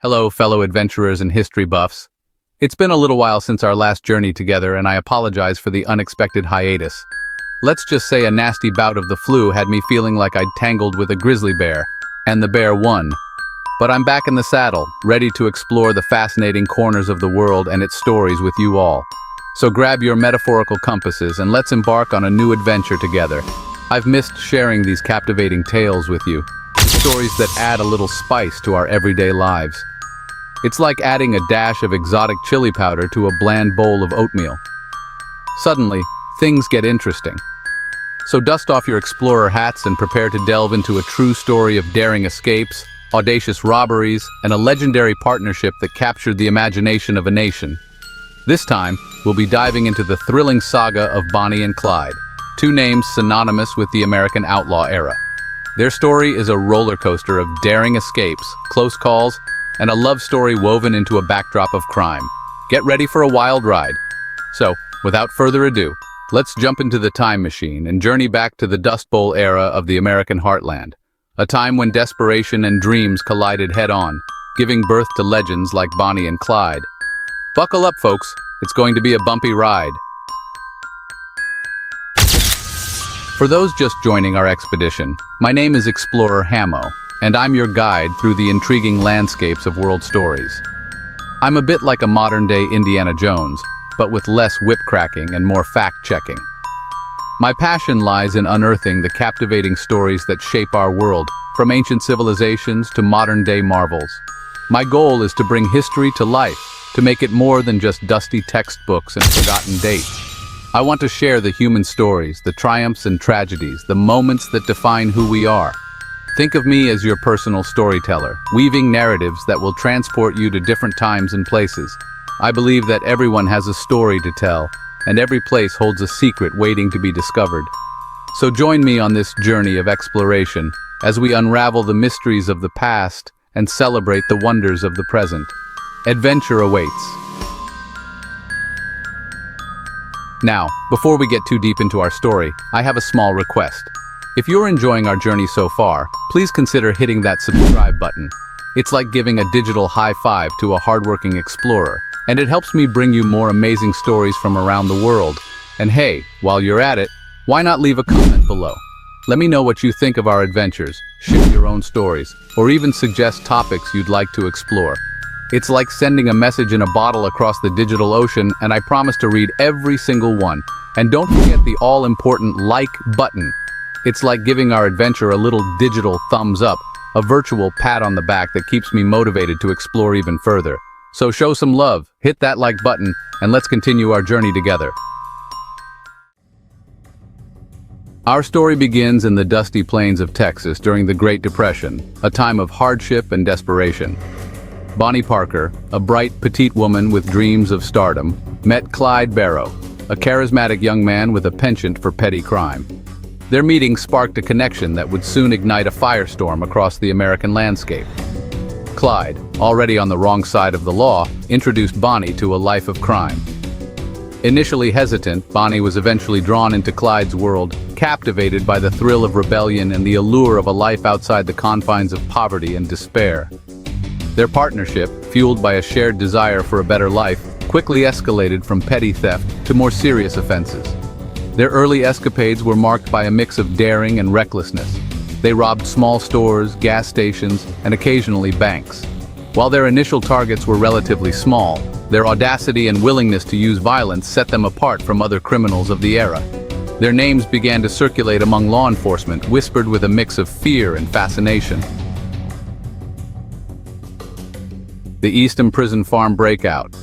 Hello, fellow adventurers and history buffs. It's been a little while since our last journey together, and I apologize for the unexpected hiatus. Let's just say a nasty bout of the flu had me feeling like I'd tangled with a grizzly bear, and the bear won. But I'm back in the saddle, ready to explore the fascinating corners of the world and its stories with you all. So grab your metaphorical compasses and let's embark on a new adventure together. I've missed sharing these captivating tales with you, stories that add a little spice to our everyday lives. It's like adding a dash of exotic chili powder to a bland bowl of oatmeal. Suddenly, things get interesting. So dust off your explorer hats and prepare to delve into a true story of daring escapes, audacious robberies, and a legendary partnership that captured the imagination of a nation. This time, we'll be diving into the thrilling saga of Bonnie and Clyde, two names synonymous with the American outlaw era. Their story is a roller coaster of daring escapes, close calls, and a love story woven into a backdrop of crime. Get ready for a wild ride. So, without further ado, let's jump into the time machine and journey back to the Dust Bowl era of the American heartland, a time when desperation and dreams collided head-on, giving birth to legends like Bonnie and Clyde. Buckle up, folks. It's going to be a bumpy ride. For those just joining our expedition, my name is Explorer Hamo, and I'm your guide through the intriguing landscapes of world stories. I'm a bit like a modern-day Indiana Jones, but with less whip-cracking and more fact-checking. My passion lies in unearthing the captivating stories that shape our world, from ancient civilizations to modern-day marvels. My goal is to bring history to life, to make it more than just dusty textbooks and forgotten dates. I want to share the human stories, the triumphs and tragedies, the moments that define who we are. Think of me as your personal storyteller, weaving narratives that will transport you to different times and places. I believe that everyone has a story to tell, and every place holds a secret waiting to be discovered. So join me on this journey of exploration as we unravel the mysteries of the past and celebrate the wonders of the present. Adventure awaits. Now, before we get too deep into our story, I have a small request. If you're enjoying our journey so far, please consider hitting that subscribe button. It's like giving a digital high five to a hardworking explorer, and it helps me bring you more amazing stories from around the world. And hey, while you're at it, why not leave a comment below? Let me know what you think of our adventures, share your own stories, or even suggest topics you'd like to explore. It's like sending a message in a bottle across the digital ocean, and I promise to read every single one. And don't forget the all-important like button. It's like giving our adventure a little digital thumbs up, a virtual pat on the back that keeps me motivated to explore even further. So show some love, hit that like button, and let's continue our journey together. Our story begins in the dusty plains of Texas during the Great Depression, a time of hardship and desperation. Bonnie Parker, a bright, petite woman with dreams of stardom, met Clyde Barrow, a charismatic young man with a penchant for petty crime. Their meeting sparked a connection that would soon ignite a firestorm across the American landscape. Clyde, already on the wrong side of the law, introduced Bonnie to a life of crime. Initially hesitant, Bonnie was eventually drawn into Clyde's world, captivated by the thrill of rebellion and the allure of a life outside the confines of poverty and despair. Their partnership, fueled by a shared desire for a better life, quickly escalated from petty theft to more serious offenses. Their early escapades were marked by a mix of daring and recklessness. They robbed small stores, gas stations, and occasionally banks. While their initial targets were relatively small, their audacity and willingness to use violence set them apart from other criminals of the era. Their names began to circulate among law enforcement, whispered with a mix of fear and fascination. The Eastham Prison Farm breakout.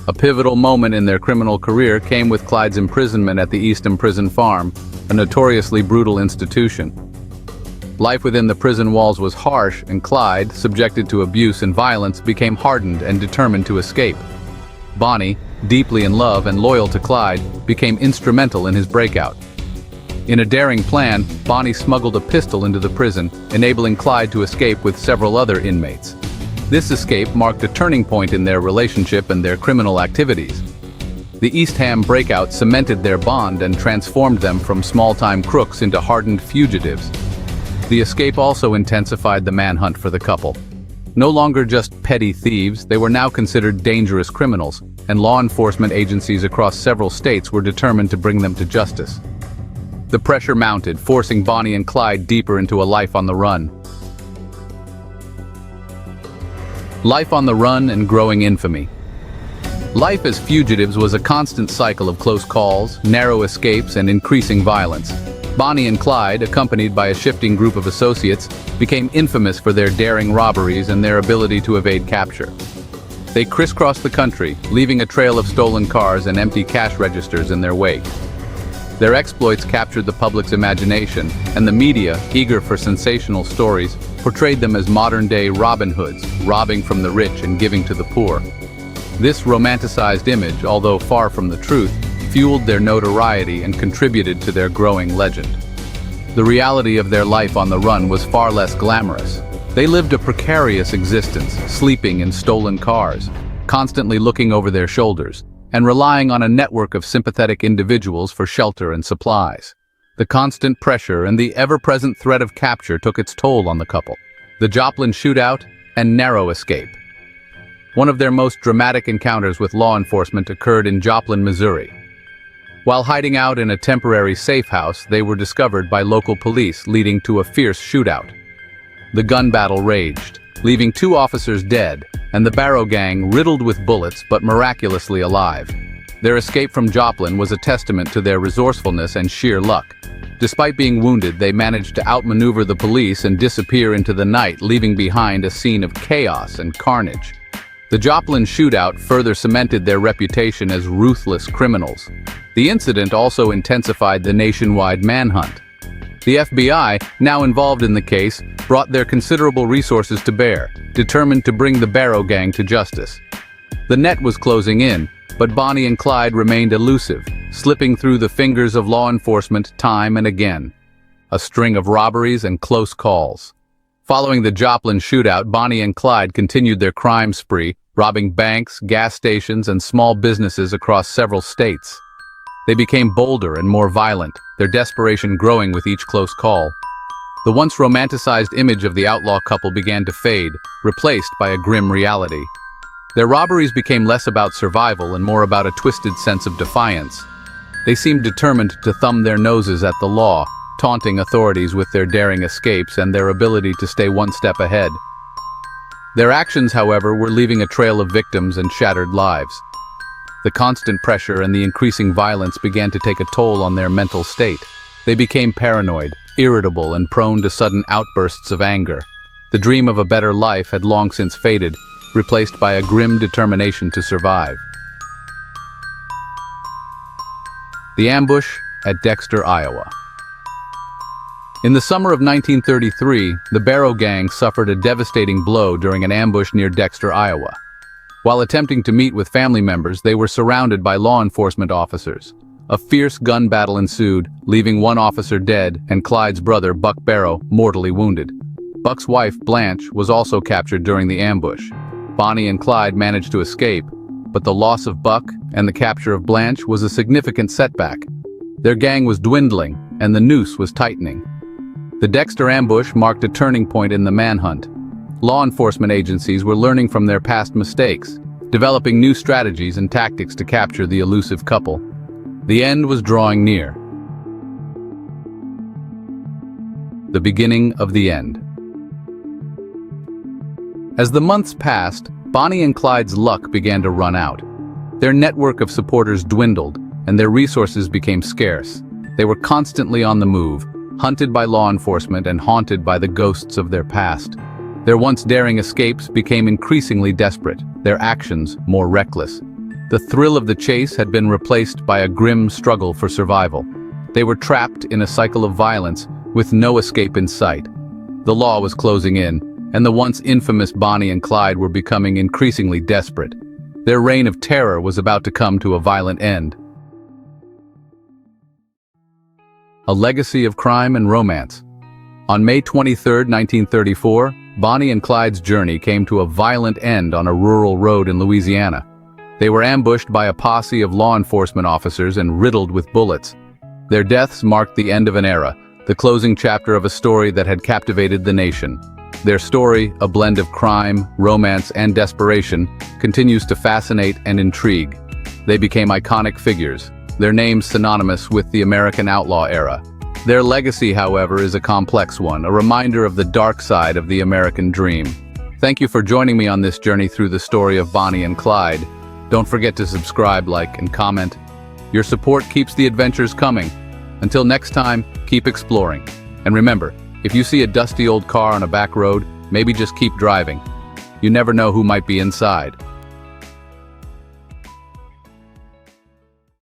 A pivotal moment in their criminal career came with Clyde's imprisonment at the Eastham Prison Farm, a notoriously brutal institution. Life within the prison walls was harsh, and Clyde, subjected to abuse and violence, became hardened and determined to escape. Bonnie, deeply in love and loyal to Clyde, became instrumental in his breakout. In a daring plan, Bonnie smuggled a pistol into the prison, enabling Clyde to escape with several other inmates. This escape marked a turning point in their relationship and their criminal activities. The Eastham breakout cemented their bond and transformed them from small-time crooks into hardened fugitives. The escape also intensified the manhunt for the couple. No longer just petty thieves, they were now considered dangerous criminals, and law enforcement agencies across several states were determined to bring them to justice. The pressure mounted, forcing Bonnie and Clyde deeper into a life on the run. Life on the run and growing infamy. Life as fugitives was a constant cycle of close calls, narrow escapes, and increasing violence. Bonnie and Clyde, accompanied by a shifting group of associates, became infamous for their daring robberies and their ability to evade capture. They crisscrossed the country, leaving a trail of stolen cars and empty cash registers in their wake. Their exploits captured the public's imagination, and the media, eager for sensational stories, portrayed them as modern-day Robin Hoods, robbing from the rich and giving to the poor. This romanticized image, although far from the truth, fueled their notoriety and contributed to their growing legend. The reality of their life on the run was far less glamorous. They lived a precarious existence, sleeping in stolen cars, constantly looking over their shoulders, and relying on a network of sympathetic individuals for shelter and supplies. The constant pressure and the ever-present threat of capture took its toll on the couple. The Joplin Shootout and narrow escape. One of their most dramatic encounters with law enforcement occurred in Joplin, Missouri. While hiding out in a temporary safe house, they were discovered by local police, leading to a fierce shootout. The gun battle raged, leaving 2 officers dead, and the Barrow gang riddled with bullets but miraculously alive. Their escape from Joplin was a testament to their resourcefulness and sheer luck. Despite being wounded, they managed to outmaneuver the police and disappear into the night, leaving behind a scene of chaos and carnage. The Joplin Shootout further cemented their reputation as ruthless criminals. The incident also intensified the nationwide manhunt. The FBI, now involved in the case, brought their considerable resources to bear, determined to bring the Barrow gang to justice. The net was closing in, but Bonnie and Clyde remained elusive, slipping through the fingers of law enforcement time and again. A string of robberies and close calls. Following the Joplin Shootout, Bonnie and Clyde continued their crime spree, robbing banks, gas stations, and small businesses across several states. They became bolder and more violent, their desperation growing with each close call. The once romanticized image of the outlaw couple began to fade, replaced by a grim reality. Their robberies became less about survival and more about a twisted sense of defiance. They seemed determined to thumb their noses at the law, taunting authorities with their daring escapes and their ability to stay one step ahead. Their actions, however, were leaving a trail of victims and shattered lives. The constant pressure and the increasing violence began to take a toll on their mental state. They became paranoid, irritable, and prone to sudden outbursts of anger. The dream of a better life had long since faded, replaced by a grim determination to survive. The ambush at Dexter, Iowa. In the summer of 1933, the Barrow gang suffered a devastating blow during an ambush near Dexter, Iowa. While attempting to meet with family members, they were surrounded by law enforcement officers. A fierce gun battle ensued, leaving 1 officer dead and Clyde's brother, Buck Barrow, mortally wounded. Buck's wife, Blanche, was also captured during the ambush. Bonnie and Clyde managed to escape, but the loss of Buck and the capture of Blanche was a significant setback. Their gang was dwindling, and the noose was tightening. The Dexter ambush marked a turning point in the manhunt. Law enforcement agencies were learning from their past mistakes, developing new strategies and tactics to capture the elusive couple. The end was drawing near. The beginning of the end. As the months passed, Bonnie and Clyde's luck began to run out. Their network of supporters dwindled, and their resources became scarce. They were constantly on the move, hunted by law enforcement and haunted by the ghosts of their past. Their once daring escapes became increasingly desperate, their actions more reckless. The thrill of the chase had been replaced by a grim struggle for survival. They were trapped in a cycle of violence, with no escape in sight. The law was closing in, and the once infamous Bonnie and Clyde were becoming increasingly desperate. Their reign of terror was about to come to a violent end. A legacy of crime and romance. On May 23, 1934, Bonnie and Clyde's journey came to a violent end on a rural road in Louisiana. They were ambushed by a posse of law enforcement officers and riddled with bullets. Their deaths marked the end of an era, the closing chapter of a story that had captivated the nation. Their story, a blend of crime, romance, and desperation, continues to fascinate and intrigue. They became iconic figures, their names synonymous with the American outlaw era. Their legacy, however, is a complex one, a reminder of the dark side of the American dream. Thank you for joining me on this journey through the story of Bonnie and Clyde. Don't forget to subscribe, like, and comment. Your support keeps the adventures coming. Until next time, keep exploring. And remember, if you see a dusty old car on a back road, maybe just keep driving. You never know who might be inside.